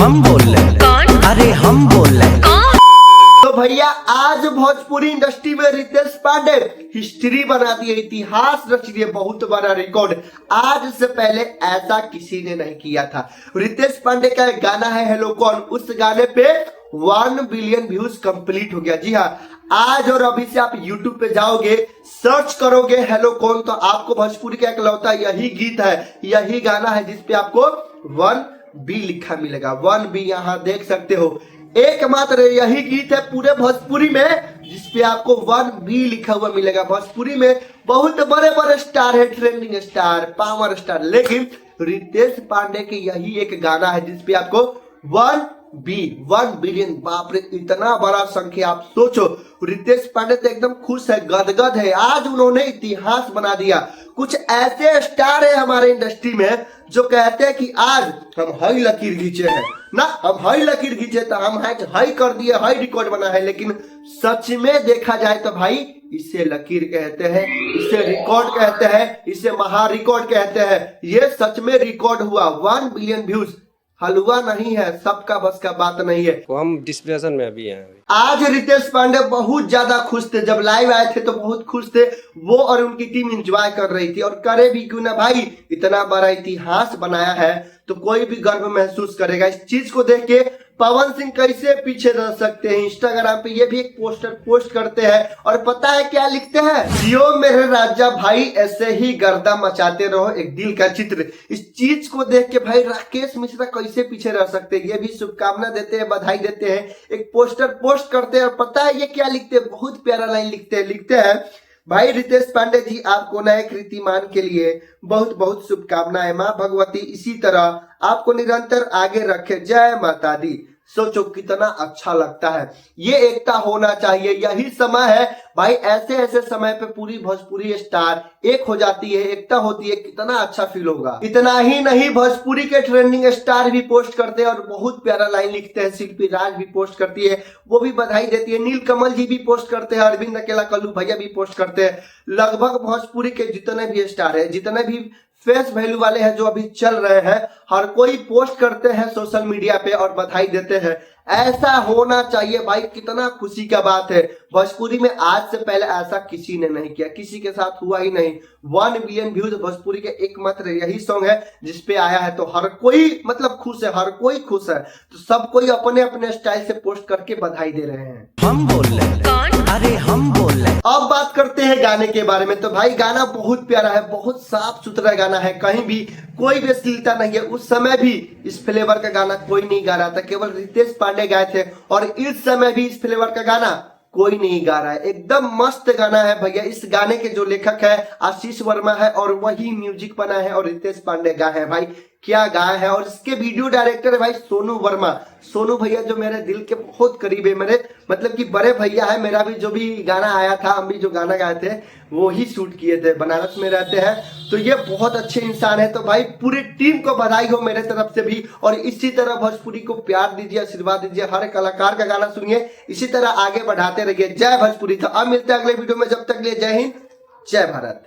हम बोल रहे कौन? अरे हम बोल रहे कौन? तो भैया आज भोजपुरी इंडस्ट्री में रितेश पांडे हिस्ट्री बना दी है, इतिहास रच दिए, बहुत बड़ा रिकॉर्ड। आज से पहले ऐसा किसी ने नहीं किया था। रितेश पांडे का एक गाना है हेलो कौन, उस गाने पे 1 बिलियन व्यूज कंप्लीट हो गया। जी हाँ, आज और अभी से आप YouTube पे जाओगे, सर्च करोगे हेलो कौन, तो आपको भोजपुरी का इकलौता यही गीत है, यही गाना है जिसपे आपको 1B लिखा मिलेगा। 1B यहाँ देख सकते हो, एकमात्र यही गीत है पूरे भोजपुरी में जिसपे आपको 1B लिखा हुआ मिलेगा। भोजपुरी में बहुत बड़े बड़े स्टार है, ट्रेंडिंग स्टार, पावर स्टार, लेकिन रितेश पांडे की यही एक गाना है जिसपे आपको 1 बिलियन, बाप रे इतना बड़ा संख्या। आप सोचो, रितेश पांडे तो एकदम खुश है, गदगद है। आज उन्होंने इतिहास बना दिया। कुछ ऐसे स्टार है हमारे इंडस्ट्री में जो कहते हैं कि आज हम हाई लकीर खींचे हैं ना, हम हाई लकीर खींचे तो हम हाई कर दिए, हाई रिकॉर्ड बना है। लेकिन सच में देखा जाए तो भाई इसे लकीर कहते हैं, इसे रिकॉर्ड कहते हैं, इसे महा रिकॉर्ड कहते हैं। ये सच में रिकॉर्ड हुआ। 1 बिलियन व्यूज हलवा नहीं है, सबका बस का बात नहीं है। तो हम डिस्प्रेशन में अभी हैं। आज रितेश पांडे बहुत ज्यादा खुश थे, जब लाइव आए थे तो बहुत खुश थे। वो और उनकी टीम एंजॉय कर रही थी, और करे भी क्यों ना भाई, इतना बड़ा इतिहास बनाया है तो कोई भी गर्व महसूस करेगा। इस चीज को देख के पवन सिंह कैसे पीछे रह सकते हैं। इंस्टाग्राम पे ये भी एक पोस्टर पोस्ट करते हैं, और पता है क्या लिखते हैं, जियो मेरे राजा भाई, ऐसे ही गर्दा मचाते रहो, एक दिल का चित्र। इस चीज को देख के भाई राकेश मिश्रा कैसे पीछे रह सकते हैं। ये भी शुभकामना देते हैं, बधाई देते हैं, एक पोस्टर पोस्ट करते हैं। और पता है ये क्या लिखते हैं, बहुत प्यारा लाइन लिखते हैं भाई, रितेश पांडे जी आपको नए कीर्तिमान के लिए बहुत बहुत शुभकामनाएं। माँ भगवती इसी तरह आपको निरंतर आगे रखे, जय माता दी। सोचो कितना अच्छा लगता है। ये एकता होना चाहिए, यही समय है भाई। ऐसे ऐसे समय पे पूरी भोजपुरी स्टार एक हो जाती है, एकता होती है, कितना अच्छा फील होगा। इतना ही नहीं, भोजपुरी के ट्रेंडिंग स्टार भी पोस्ट करते हैं और बहुत प्यारा लाइन लिखते हैं। शिल्पी राज भी पोस्ट करती है, वो भी बधाई देती है। नील कमल जी भी पोस्ट करते हैं, अरविंद अकेला कल्लू भैया भी पोस्ट करते हैं। लगभग भोजपुरी के जितने भी स्टार है, जितने भी फेस वैल्यू वाले हैं जो अभी चल रहे हैं, हर कोई पोस्ट करते हैं सोशल मीडिया पे और बधाई देते हैं। ऐसा होना चाहिए भाई, कितना खुशी का बात है। भोजपुरी में आज से पहले ऐसा किसी ने नहीं किया, किसी के साथ हुआ ही नहीं। 1 बिलियन व्यूज भोजपुरी के एकमात्र यही सॉन्ग है जिसपे आया है, तो हर कोई मतलब खुश है, हर कोई खुश है। तो सब कोई अपने अपने स्टाइल से पोस्ट करके बधाई दे रहे हैं। हम बोल रहे कौन? अरे हम बोल रहे। अब बात करते हैं गाने के बारे में। तो भाई गाना बहुत प्यारा है, बहुत साफ सुथरा गाना है, कहीं भी कोई भी अश्लीलता नहीं है। उस समय भी इस फ्लेवर का गाना कोई नहीं गा रहा था, केवल रितेश पांडे गाए थे। और इस समय भी इस फ्लेवर का गाना कोई नहीं गा रहा है। एकदम मस्त गाना है भैया। इस गाने के जो लेखक है आशीष वर्मा है, और वही म्यूजिक बना है और रितेश पांडे गाए हैं। भाई क्या गाए हैं। और इसके वीडियो डायरेक्टर है भाई सोनू वर्मा। सोनू भैया जो मेरे दिल के बहुत करीब है, मेरे मतलब कि बड़े भैया है। मेरा भी जो भी गाना आया था, हम भी जो गाना गाए थे वो ही शूट किए थे, बनारस में रहते हैं। तो ये बहुत अच्छे इंसान है। तो भाई पूरी टीम को बधाई हो मेरे तरफ से भी, और इसी तरह भोजपुरी को प्यार दीजिए, आशीर्वाद दीजिए। हर कलाकार का गाना सुनिए, इसी तरह आगे बढ़ाते रहिए। जय भोजपुरी। तो अब मिलते हैं अगले वीडियो में, जब तक लिए जय हिंद, जय भारत।